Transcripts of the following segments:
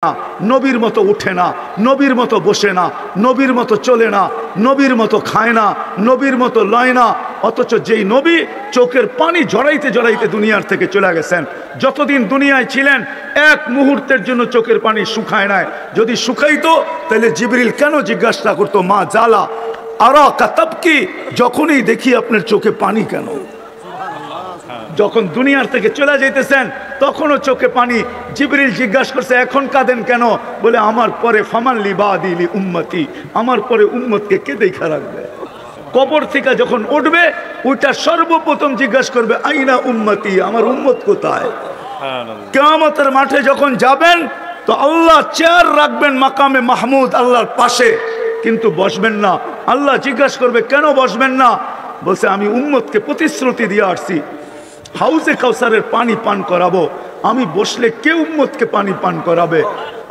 না, নবীর মতো উঠে না, নবীর মতো বসে না, নবীর মতো চলে না, নবীর মতো খায় না, নবীর মতো লয় না। অথচ যেই নবী চোখের পানি জড়াইতে জড়াইতে দুনিয়ার থেকে চলে গেছেন, যতদিন দুনিয়ায় ছিলেন এক মুহূর্তের জন্য চোখের পানি শুকায় নাই। যদি শুকাইতো তাহলে জিবরিল কেন জিজ্ঞাসা করতো, মা জালা আরা কাতাব কি, যখনই দেখি আপনার চোখে পানি কেন? যখন দুনিয়ার থেকে চলে যাইতেছেন তখনও চোখে পানি। জিবরিল জিজ্ঞাসা করছে এখন কাঁদেন কেন? বলে আমার পরে ফামান লিবাদিলি উম্মতি, আমার পরে উম্মতকে কে দেখা রাখবে? কবর থেকে যখন উঠবে ওইটা সর্বপ্রথম জিজ্ঞাসা করবে আইনা উম্মতি, আমার উম্মত কোথায়? কিয়ামতের মাঠে যখন যাবেন তো আল্লাহ চেয়ার রাখবেন মাকামে মাহমুদ আল্লাহর পাশে, কিন্তু বসবেন না। আল্লাহ জিজ্ঞাসা করবে কেন বসবেন না? বলছে আমি উম্মতকে প্রতিশ্রুতি দিয়ে আসছি হাউজে কাউসারের পানি পান করাবো, আমি বসলে কে উম্মতকে পানি পান করাবে?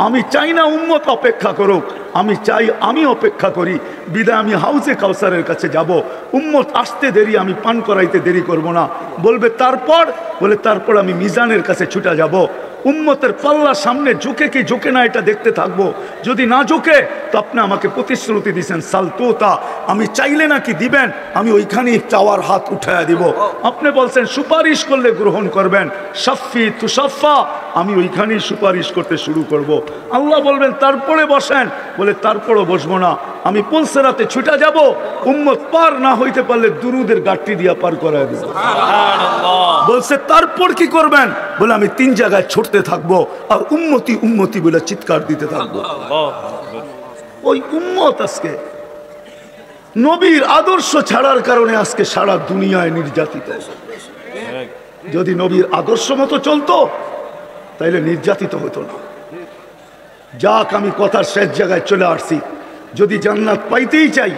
আমি চাই না উম্মত অপেক্ষা করুক, আমি চাই আমি অপেক্ষা করি। বিদায় আমি হাউজে কাউসারের কাছে যাব, উম্মত আসতে দেরি, আমি পান করাইতে দেরি করব না। বলবে তারপর? বলে তারপর আমি মিজানের কাছে ছুটে যাব, উম্মতের পাল্লা সামনে ঝুঁকে কি ঝুঁকে না এটা দেখতে থাকবো। যদি না ঝুঁকে তো আপনি আমাকে প্রতিশ্রুতি দিয়েছেন সালতোতা, আমি চাইলে নাকি দিবেন, আমি ওইখানেই চাওয়ার হাত উঠায়া দিব। আপনি বলছেন সুপারিশ করলে গ্রহণ করবেন, সাফি তুসাফা, আমি ওইখানেই সুপারিশ করতে শুরু করব। আল্লাহ বলবেন তারপরে বসেন, বলে তারপরও বসবো না, আমি পুলসেরাতে ছুটে যাব, উম্মত পার না হইতে পারলে দুরুদের গাঠটি দিয়া পার করায় দিব। বলছে তারপর কি করবেন? বলে আমি 3 জায়গায় ছুটতে থাকবো আর উম্মতি উম্মতি বলে চিৎকার দিতে থাকবো। ওই উম্মত আজকে নবীর আদর্শ ছাড়ার কারণে আজকে সারা দুনিয়ায় নির্যাতিত। যদি নবীর আদর্শ মতো চলতো তাইলে নির্যাতিত হতো না। যাক, আমি কথার শেষ জায়গায় চলে আসছি। যদি জান্নাত পাইতেই চাই,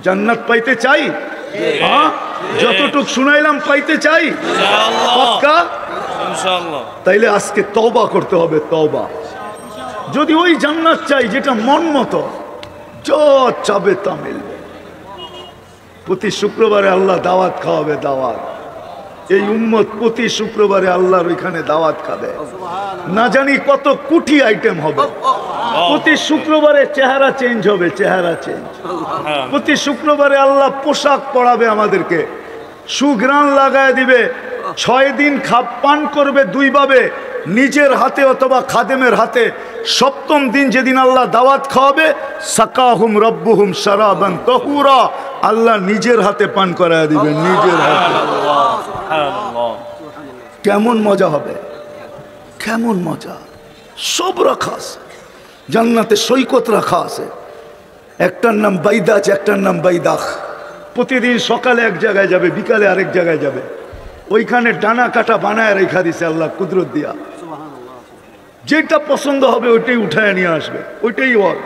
জান্নাত পাইতে চাই, হ্যাঁ যতটুক শুনাইলাম পাইতে চাই পাক্কা ইনশাআল্লাহ, তাইলে আজকে তওবা করতে হবে। তওবা যদি ওই জান্নাত চাই যেটা মন মতো যা চাবে তা মিলবে। প্রতি শুক্রবারে আল্লাহ দাওয়াত খাওয়াবে, দাওয়াত। এই উম্মত প্রতি শুক্রবারে আল্লাহর ওইখানে দাওয়াত খাবে, না জানি কত কোটি আইটেম হবে। প্রতি শুক্রবারে চেহারা চেঞ্জ হবে, চেহারা চেঞ্জ। প্রতি শুক্রবারে আল্লাহ পোশাক পরাবে আমাদেরকে, সুঘ্রাণ লাগায় দিবে। 6 দিন পান করবে 2 ভাবে, নিজের হাতে অথবা খাদেমের হাতে। 7ম দিন যেদিন আল্লাহ দাওয়াত খাওয়াবে, সাকাহুম রব্বুহুম শারাবান তাহুরা, আল্লাহ নিজের হাতে পান করায় দিবেন, নিজের হাতে। কেমন মজা হবে, কেমন মজা। সব রাখা আছে জান্নাতে, সৈকত রাখা আছে। একটার নাম বাইদাজ, একটার নাম বাইদাখ। প্রতিদিন সকালে এক জায়গায় যাবে, বিকালে আরেক জায়গায় যাবে। ওইখানে ডানা কাটা বানায় রেখা দিছে আল্লাহ কুদরত দিয়া। যেটা পছন্দ হবে ওইটাই উঠায় নিয়ে আসবে, ওইটাই ওর।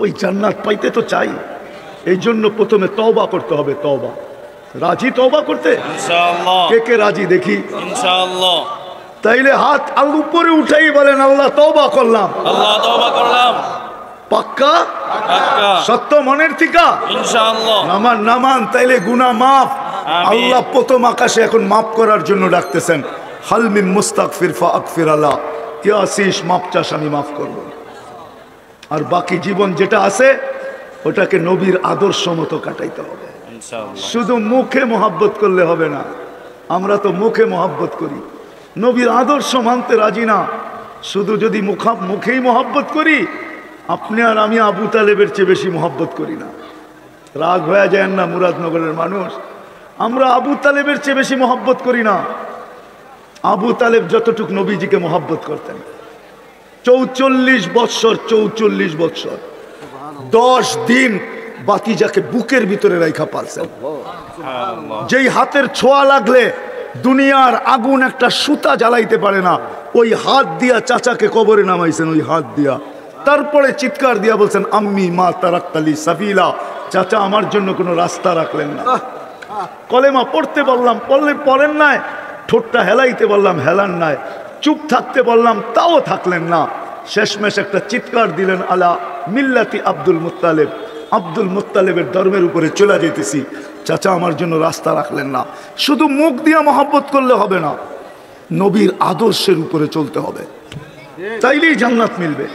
ওই জান্নাত পাইতে তো চাই, এই জন্য প্রথমে তওবা করতে হবে। তওবা, রাজি তওবা করতে? ইনশাআল্লাহ। কে কে রাজি দেখি? ইনশাআল্লাহ। তাইলে হাত আল্লাহ উপরে উঠাই বলেন আল্লাহ তওবা করলাম, আল্লাহ তওবা করলাম। পাক্কা? পাক্কা। সত্য মনের থেকে? ইনশাআল্লাহ। নামান নামান, তাইলে গুনাহ মাফ। আল্লাহ প্রথম আকাশে এখন মাফ করার জন্য ডাকতেছেন, হাল মিন মুস্তাগফির ফাগফির আল্লাহ, কে আসিস মাফ চাস, আমি মাফ করব। আর বাকি জীবন যেটা আছে ওটাকে নবীর আদর্শ মতো কাটাইতে হবে। শুধু মুখে মোহাব্বত করলে হবে না। আমরা তো মুখে মোহাব্বত করি, নবীর আদর্শ মানতে রাজি না। শুধু যদি মুখেই মোহাব্বত করি, আপনি আর আমি আবু তালেবের চেয়ে বেশি মোহাব্বত করি না। রাগ হয়ে যায় না মুরাদনগরের মানুষ, আমরা আবু তালেবের চেয়ে বেশি মোহাব্বত করি না। আবু তালেব যতটুক নবীজিকে মোহাব্বত করতেন, 44 বৎসর, 44 বৎসর 10 দিন বাতিজাকে বুকের ভিতরে রাইখা পালছেন। যেই হাতের ছোঁয়া লাগলে দুনিয়ার আগুন একটা সুতা জ্বালাইতে পারে না, ওই হাত দিয়া চাচাকে কবরে নামাইছেন, ওই হাত দিয়া। তারপরে চিৎকার দিয়া বলছেন আম্মি মা তারাক্তালি সাবিলা, চাচা আমার জন্য কোনো রাস্তা রাখলেন না। কলেমা পড়তে বললাম, পড়েন নাই। ঠোঁটটা হেলাইতে বললাম, হেলান নাই। চুপ থাকতে বললাম, তাও থাকলেন না। শেষমেশ একটা চিৎকার দিলেন, আলা মিল্লাতি আব্দুল মুত্তালিব, আব্দুল মুত্তালিবের ধর্মের উপরে চলে যেতেছি। চাচা আমার জন্য রাস্তা রাখলেন না। শুধু মুখ দিয়া মহব্বত করলে হবে না, নবীর আদর্শের উপরে চলতে হবে। তাইলেই জান্নাত মিলবে।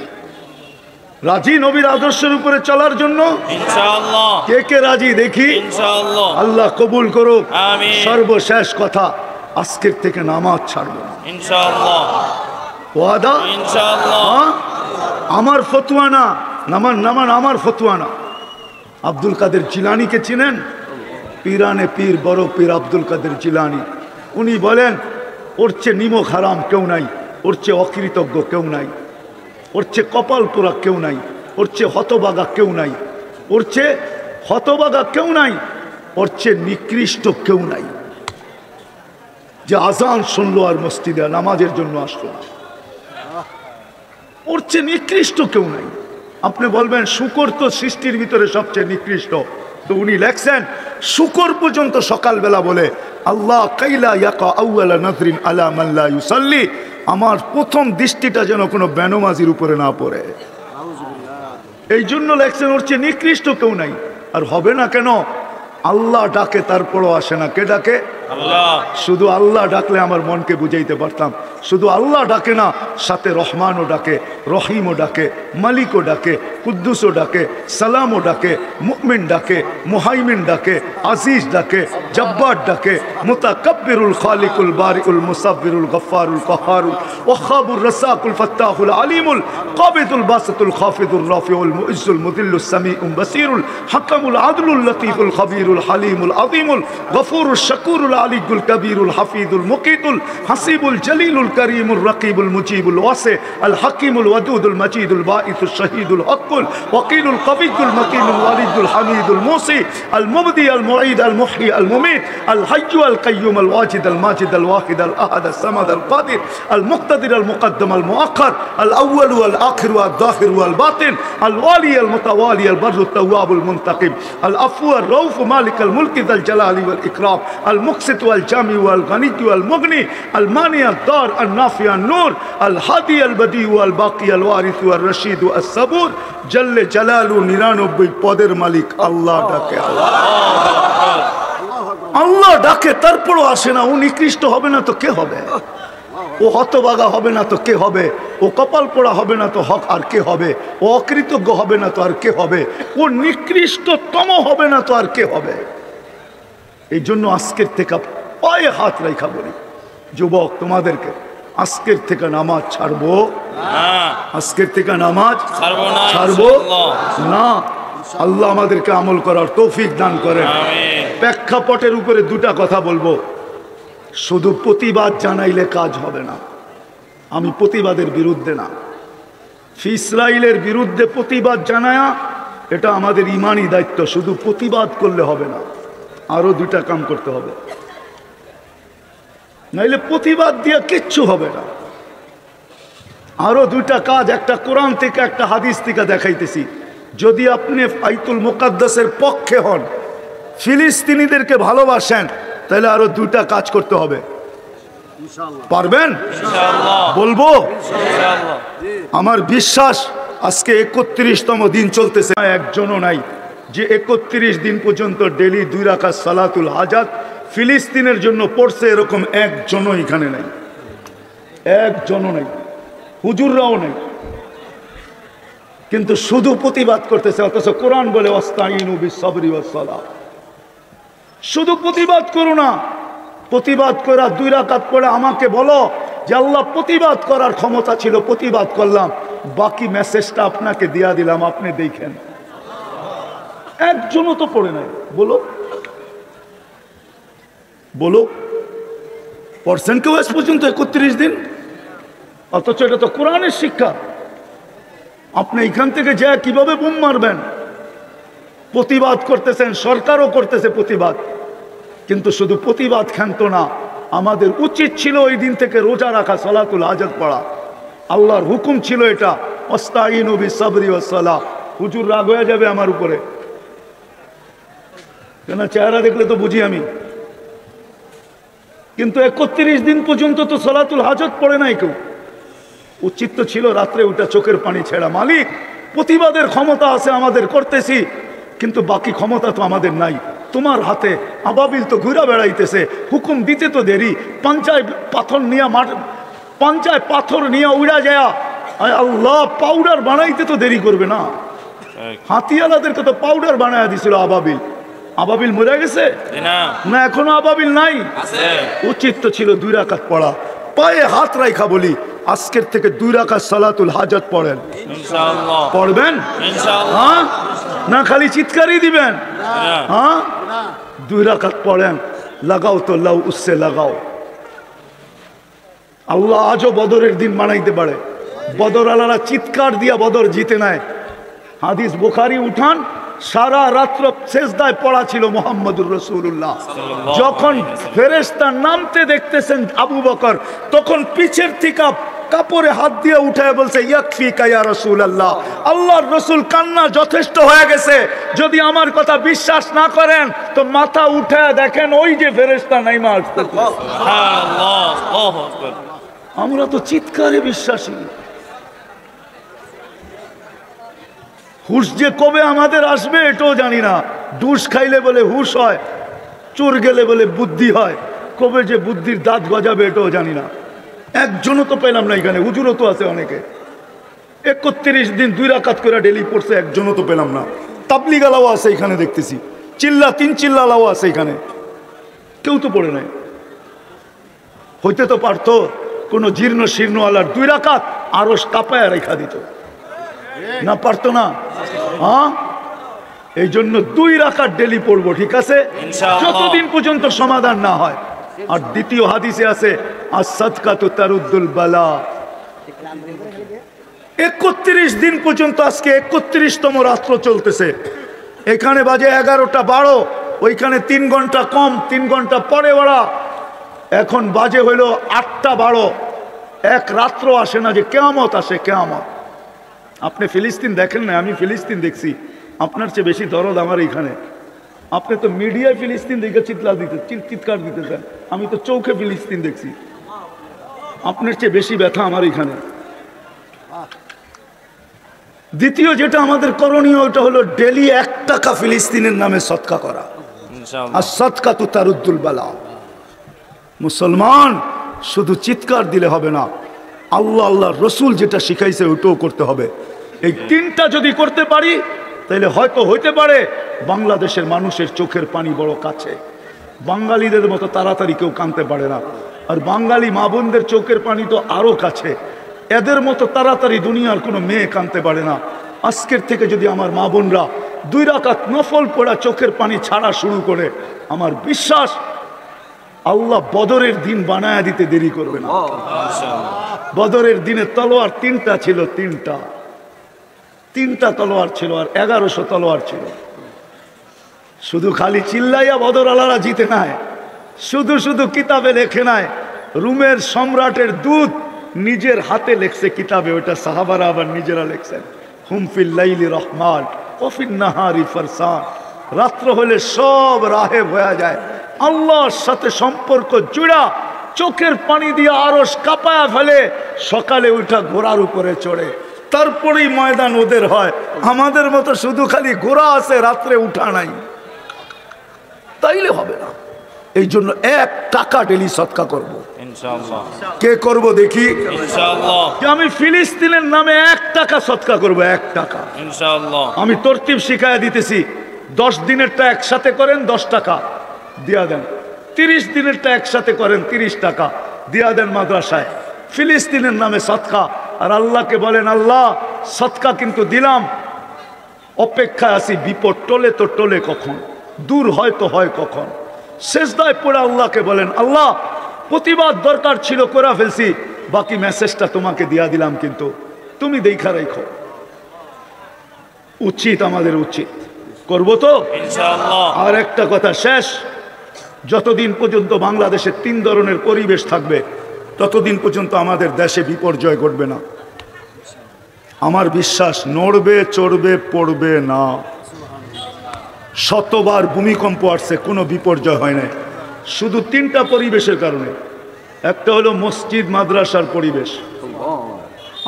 রাজি নবীর আদর্শের উপরে চলার জন্য? ইনশাআল্লাহ। কে কে রাজি দেখি? ইনশাআল্লাহ। আল্লাহ কবুল করুক। আমিন। সর্বশেষ কথা, আজকের থেকে নামাজ ছাড়বো না। ইনশাআল্লাহ। ওয়াদা? ইনশাআল্লাহ। আমার ফতুয়া না, আমার ফতুয়া না। আব্দুল কাদের জিলানীকে চিনেন? পীরানে পীর, বড় পীর আব্দুল কাদের জিলানী। উনি বলেন, ওর চেয়ে নিমক হারাম কেউ নাই, ওর চেয়ে অকৃতজ্ঞ কেউ নাই, ওর চেয়ে কপাল পোড়া কেউ নাই, ওর চেয়ে হতবাগা কেউ নাই, ওর চেয়ে হতবাগা কেউ নাই, ওর চেয়ে নিকৃষ্ট কেউ নাই, যে আজান শুনলো আর মসজিদে নামাজের জন্য আসলো না। ওর চেয়ে নিকৃষ্ট কেউ নাই। আপনি বলবেন শুকর তো সৃষ্টির ভিতরে সবচেয়ে নিকৃষ্ট, তো উনি লেখছেন শুকর পর্যন্ত সকালবেলা বলে আল্লাহ কাইলা ইয়াকা আউয়ালা নাজরিন আলা মান লা ইউসাল্লি, আমার প্রথম দৃষ্টিটা যেন কোনো বেনমাজির উপরে না পড়ে। এই জন্য লেখছেন ওর চেয়ে নিকৃষ্ট কেউ নাই। আর হবে না কেন? আল্লাহ ডাকে তারপরও আসে না। কে ডাকে? আল্লাহ। শুধু আল্লাহ ডাকলে আমার মনকে বুঝাইতে পারতাম। শুধু আল্লাহ ডাকে না, সাথে রহমানও ডাকে, রহিমও ডাকে, মালিকও ডাকে, কুদ্দুসও ডাকে, সালামও ডাকে, মুমিন ডাকে, মুহাইমিন ডাকে, আজিজ ডাকে, জব্বার ডাকে, মুতাকাব্বিরুল খালিকুল বারিউল মুসাব্বিরুল গফফারুল কাহারুল ওয়াহাবুর রাসাকুল ফাত্তাহুল আলিমুল কাবিদুল বাসিতুল খাফিদুর রাফিউল মুইজ্জুল মুদিল্লুস সামিউল বাসিরুল হাকামুল আদলুল লতীফুল খবীরুল হালিমুল আযীমুল গফুরুশ শাকুরুল আলিকুল কবীরুল হাফিজুল মুকিতুল হাসিবুল জলিলুল করিমুল রকিবুল মুজিবুল ওয়াসি আল হাকিমুল ওয়াদুদুল মজিদুল বাঈসুশ শহীদুল হকুল ওয়াকিলুল কবিয়ুল মকিনুল ওয়ালিদুল হামিদুল মুসি আল মুবদি আল মুঈদ আল মুহয়ি আল মুমীত আল হাইয়্যু আল কাইয়্যুম আল ওয়াজিদ আল মাজিদ আল ওয়াহিদ আল আহাদ আল সামাদ আল কাদির আল মুক্তাদির আল মুকদ্দম আল মুআখ্খার আল আউয়াল ওয়াল আখির ওয়াল যাহির ওয়াল বাতিন আল ওয়ালি আল মুতাওয়ালি আল বাররু তাওয়াবুল মুনতাকিম আল আফু আর রউফ মালিক আল মুলকি যাল জালালি ওয়াল ইকরাম আল মুকসিত ওয়াল জামি ওয়াল গনি ওয়াল মুগনি আল মানি আল দার আল নাফি আল নূর আল হাদি আল বদি ওয়াল বাকি আল ওয়ারিস ওয়াল রশিদ ওয়াল সাবুর জল্লে জালালু 99 পদের মালিক আল্লাহ ডাকে। আল্লাহ ডাকে তারপরও আসে না। ও নিকৃষ্ট হবে না তো কে হবে? ও হতবাগা হবে না তো কে হবে? ও কপাল পোড়া হবে না তো হক আর কে হবে? ও অকৃতজ্ঞ হবে না তো আর কে হবে? ও নিকৃষ্টতম হবে না তো আর কে হবে? এই জন্য আজকের থেকে পায়ে হাত রেখা বলি, যুবক তোমাদেরকে, আজকের থেকে নামাজ ছাড়বো না। আজকের থেকে নামাজ ছাড়বো না। আল্লাহ আমাদেরকে আমল করার তৌফিক দান করেন। আমিন। প্রেক্ষাপটের উপরে দুটা কথা বলবো। শুধু প্রতিবাদ জানাইলে কাজ হবে না। আমি প্রতিবাদের বিরুদ্ধে না। ইসরায়েলের বিরুদ্ধে প্রতিবাদ জানায়া এটা আমাদের ইমানি দায়িত্ব। শুধু প্রতিবাদ করলে হবে না, আরো দুটা কাম করতে হবে, নাইলে প্রতিবাদ দিয়ে কিচ্ছু হবে না। আরো দুইটা কাজ, একটা কোরআন থেকে একটা হাদিস থেকে দেখাইতেছি। যদি আপনি বাইতুল মুকাদ্দাসের পক্ষে হন, ফিলিস্তিনিদেরকে ভালোবাসেন, তাহলে আরো দুইটা কাজ করতে হবে। পারবেন? বলবো? আমার বিশ্বাস আজকে 31তম দিন চলতেছে, একজনও নাই যে 31 দিন পর্যন্ত ডেলি 2 রাকাত সালাতুল হাজাত ফিলিস্তিনের জন্য পড়ছে, এরকম একজনও এখানে নাই, একজনও নাই, হুজুররাও নেই। কিন্তু শুধু প্রতিবাদ করতেছে, অথচ কোরআন বলে ওয়াস্তাইনু বিসসবরি ওয়াসসালাহ। শুধু প্রতিবাদ করো না, প্রতিবাদ করা 2 রাকাত পড়ে আমাকে বলো যে আল্লাহ প্রতিবাদ করার ক্ষমতা ছিল, প্রতিবাদ করলাম, বাকি মেসেজটা আপনাকে দিয়া দিলাম, আপনি দেখেন। একজনও তো পড়ে নাই। বলো বলো, পড়ছেন কেউ আজ পর্যন্ত 31 দিন? অথচ এটা তো কোরআনের শিক্ষা। আপনি এখান থেকে যা কিভাবে বোম মারবেন? প্রতিবাদ করতেছেন, সরকারও করতেছে প্রতিবাদ, কিন্তু শুধু প্রতিবাদ ক্ষান্ত না, আমাদের উচিত ছিল ওই দিন থেকে রোজা রাখা, সালাতুল হাজাত পড়া। আল্লাহর হুকুম ছিল এটা, ওয়াস্তাইনু বিসসবরি ওয়াসসালাহ। হুজুর রাগ হয়ে যাবে আমার উপরে, কেন চেহারা দেখলে তো বুঝি আমি। কিন্তু 31 দিন পর্যন্ত তো সালাতুল হাজাত পড়ে নাই কেউ। উচিত তো ছিল রাত্রে উঠা চোখের পানি ছেড়া। মালিক, প্রতিবাদের ক্ষমতা আছে আমাদের, করতেছি, কিন্তু বাকি ক্ষমতা তো আমাদের নাই। তোমার হাতে আবাবিল তো ঘুরা বেড়াইতেছে, হুকুম দিতে তো দেরি। পাঞ্চায় পাথর নিয়ে উড়া যায় আয় আল্লাহ, পাউডার বানাইতে তো দেরি করবে না। হাতিয়ালাদেরকে তো পাউডার বানায় দিছিল আবাবিল। আবাবিল মরে গেছে না এখনো আবাবিল নাই? উচিত তো ছিল 2 রাকাত পড়া। পায়ে হাত রাখা বলি, আজকের থেকে 2 রাকাত সালাতুল হাজাত পড়েন। ইনশাআল্লাহ পড়বেন? ইনশাআল্লাহ। হ্যাঁ, না খালি চিৎকারই দিবেন? হ্যাঁ, 2 রাকাত পড়েন। লাগাও তো লাউ উসসে লাগাও। আল্লাহ আজও বদরের দিন বানাইতে পারে। বদর আলারা চিৎকার দিয়া বদর জিতে নেয়। হাদিস বুখারী উঠান, সারা রাত্র সেজদায় পড়া ছিল মুহাম্মদুর রাসূলুল্লাহ। যখন ফেরেশতা নামতে দেখতেছেন আবু বকর, তখন পিছের থেকে কাপড়ে হাত দিয়ে উঠায় বলছে, ইয়াকফিকা ইয়া রাসূলুল্লাহ, আল্লাহর রাসূল কান্না যথেষ্ট হয়ে গেছে। যদি আমার কথা বিশ্বাস না করেন তো মাথা উঠায় দেখেন, ওই যে ফেরেশতা নাইমা আসছে। সুবহানাল্লাহ, আল্লাহু আকবার। আমরা তো চিৎকারে বিশ্বাসী। হুশ যে কবে আমাদের আসবে এটাও জানি না। ডুস খাইলে বলে হুশ হয়, চোর গেলে বলে বুদ্ধি হয়। কবে যে বুদ্ধির দাঁত গজাবে এটাও জানি না। একজনও তো পেলাম না এখানে। হুজুরও তো আছে অনেকে, 31 দিন 2 রাকাত করে ডেলি পড়ছে, একজনও তো পেলাম না। তাবলিগালাও আছে এখানে দেখতেছি, 3 চিল্লালাও আছে এখানে, কেউ তো পড়ে নাই। হইতে তো পারতো কোনো জীর্ণ শীর্ণওয়ালার 2 রাকাত আরো কাঁপায় রেখা দিত, না পারতো না? হ্যাঁ, এই জন্য 2 রাকাত ডেলি পড়বো, ঠিক আছে, যতদিন পর্যন্ত সমাধান না হয়। আর দ্বিতীয় হাদিসে আছে, as-সাদকাতু তারুদ্দুল বালা। 31 দিন পর্যন্ত, আজকে 31তম রাত্র চলতেছে। এখানে বাজে 11টা 12, ওইখানে 3 ঘন্টা কম, 3 ঘন্টা পরে ওরা। এখন বাজে হইল 8টা 12। এক রাত্র আসে না যে কিয়ামত আসে, কিয়ামত। আপনি ফিলিস্তিন দেখেন না, আমি ফিলিস্তিন দেখছি। আপনার চেয়ে বেশি দরদ আমার এখানে। আপনি তো মিডিয়ায় ফিলিস্তিন দেখে চিৎকার দিতেছেন, আমি তো চোখে ফিলিস্তিন দেখছি। আপনার চেয়ে বেশি ব্যথা আমার এখানে। দ্বিতীয় যেটা আমাদের করণীয়, ওটা হলো ডেলি 1 টাকা ফিলিস্তিনের নামে সদকা করা। আর সদকাতু তারুদ্দুল বালা। মুসলমান শুধু চিৎকার দিলে হবে না, আল্লাহ আল্লাহ রসুল যেটা শিখাইছে ওটাও করতে হবে। এই 3টা যদি করতে পারি তাহলে হয়তো হইতে পারে বাংলাদেশের মানুষের চোখের পানি বড় কাছে। বাঙালিদের মতো তাড়াতাড়ি কেউ কাঁদতে পারে না, আর বাঙালি মা বোনদের চোখের পানি তো আরো কাছে। এদের মতো তাড়াতাড়ি দুনিয়ার কোনো মেয়ে কাঁদতে পারে না। আজকের থেকে যদি আমার মা বোনরা 2 রাকাত নফল পড়া চোখের পানি ছাড়া শুরু করে, আমার বিশ্বাস আল্লাহ বদরের দিন বানায়া দিতে দেরি করবে না। বদরের দিনে তলোয়ার 3টা ছিল, 3টা তলোয়ার ছিল, আর 1100 তলোয়ার ছিল। শুধু খালি চিল্লাইয়া বদর আলারা জিতে নাই, শুধু শুধু কিতাবে লেখে নাই। রুমের সম্রাটের দূত নিজের হাতে লেখছে কিতাবে, ওইটা সাহাবারা আবার নিজেরা লেখছেন। হুম ফিল লাইলি রহমান ওয়া ফিন নাহারি ফারসান। রাত্র হলে সব রাহেব হয়ে যায়, আল্লাহর সাথে সম্পর্ক জুড়া, চোখের পানি দিয়ে আরশ কাঁপায়া ফেলে। সকালে উঠা ঘোড়ার উপরে চড়ে, তারপরেই ময়দান ওদের হয়। আমাদের মতো শুধু খালি ঘোড়া আছে, রাত্রে উঠা নাই, তাইলে হবে না। এই জন্য 1 টাকা ডেলি সদকা করব। ইনশাআল্লাহ। কে করব দেখি? ইনশাআল্লাহ। আমি ফিলিস্তিনের নামে 1 টাকা সদকা করব, 1 টাকা। ইনশাআল্লাহ। আমি তরতিব শিখাইয়া দিতেছি। 10 দিনেরটা একসাথে করেন, 10 টাকা দিয়া দেন। 30 দিনেরটা একসাথে করেন, 30 টাকা দিয়া দেন মাদ্রাসায়। ফিলিস্তিনের নামে সদকা। আর আল্লাহকে বলেন, আল্লাহ সদকা কিন্তু দিলাম, অপেক্ষায় আছি বিপদ টলে তো টলে কখন, দূর হয় তো হয় কখন। সেজদায় পড়ে আল্লাহকে বলেন, আল্লাহ প্রতিবাদ দরকার ছিল করে ফেলছি, বাকি মেসেজটা তোমাকে দিয়া দিলাম, কিন্তু তুমি দেখা রাখো। উচিত, আমাদের উচিত, করবো তো ইনশাআল্লাহ। আর একটা কথা শেষ, যতদিন পর্যন্ত বাংলাদেশে 3 ধরনের পরিবেশ থাকবে ততদিন পর্যন্ত আমাদের দেশে বিপর্যয় ঘটবে না। আমার বিশ্বাস, নড়বে চড়বে পড়বে না। শতবার ভূমিকম্প আসছে, কোনো বিপর্যয় হয় না, শুধু 3টা পরিবেশের কারণে। একটা হলো মসজিদ মাদ্রাসার পরিবেশ,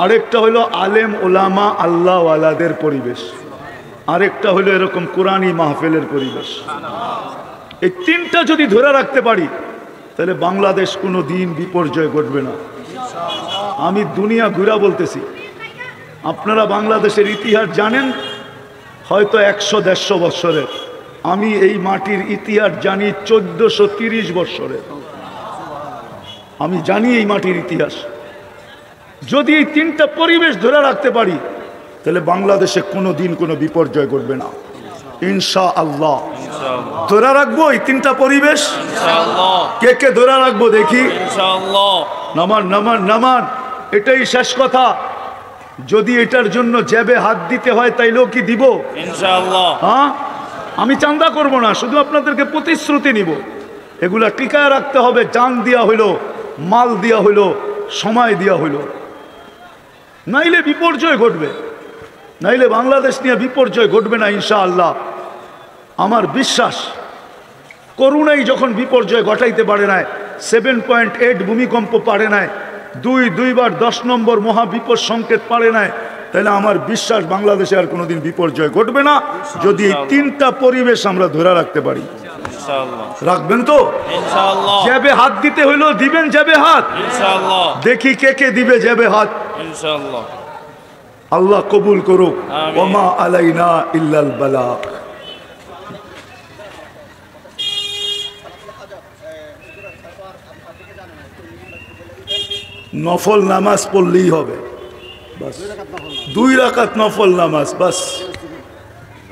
আরেকটা হলো আলেম ওলামা আল্লাহওয়ালাদের পরিবেশ, আরেকটা হলো এরকম কোরআনী মাহফিলের পরিবেশ। এই 3টা যদি ধরে রাখতে পারি তাহলে বাংলাদেশ কোনো দিন বিপর্যয় ঘটবে না। আমি দুনিয়া ঘুরা বলতেছি, আপনারা বাংলাদেশের ইতিহাস জানেন হয়তো 100-150 বছরের, আমি এই মাটির ইতিহাস জানি 1430 বছরের। আমি জানি এই মাটির ইতিহাস। যদি এই তিনটা পরিবেশ ধরে রাখতে পারি তাহলে বাংলাদেশে কোনো দিন কোনো বিপর্যয় ঘটবে না ইনশাআল্লাহ। ইনশাআল্লাহ ধরে রাখবো এই তিনটা পরিবেশ। ইনশাআল্লাহ কে কে ধরে রাখবো দেখি? ইনশাআল্লাহ নামান নামান নামান। এটাই শেষ কথা। যদি এটার জন্য জ্যাবে হাত দিতে হয় তাইলেও কি দিব? ইনশাআল্লাহ হ্যাঁ, আমি চাঁদা করব না, শুধু আপনাদেরকে প্রতিশ্রুতি নিব। এগুলা টিকায় রাখতে হবে। জান দেওয়া হইলো, মাল দেওয়া হইলো, সময় দেওয়া হইলো, নাইলে বিপর্যয় ঘটবে। নাইলে বাংলাদেশ নিয়ে বিপর্যয় ঘটবে না ইনশাআল্লাহ। আমার বিশ্বাস করুণাই যখন বিপর্যয় ঘটাইতে পারে নাই, 7.8 ভূমিকম্প পারে নাই, দুইবার 10 নম্বর মহাবিপদ সংকেত পারে নাই, তাহলে আমার বিশ্বাস বাংলাদেশে আর কোনোদিন বিপর্যয় ঘটবে না যদি এই তিনটা পরিবেশ আমরা ধরে রাখতে পারি। ইনশাআল্লাহ রাখবেন তো? ইনশাআল্লাহ জ্যাবে হাত দিতে হইলো দিবেন জ্যাবে হাত। ইনশাআল্লাহ দেখি কে কে দিবে জ্যাবে হাত। ইনশাআল্লাহ আল্লাহ কবুল করুক। আমিন। ওমা আলাইনা ইল্লাল বালাগ। নফল নামাজ পড়লেই হবে, বাস 2 রাকাত নফল নামাজ, বাস।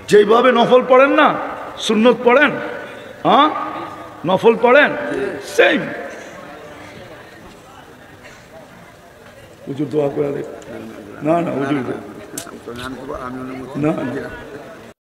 যেইভাবে নফল পড়েন না, সুন্নত পড়েন, হ্যাঁ নফল পড়েন, সেম। হুজুর দোয়া করে দেখ। না না হুজুর না না।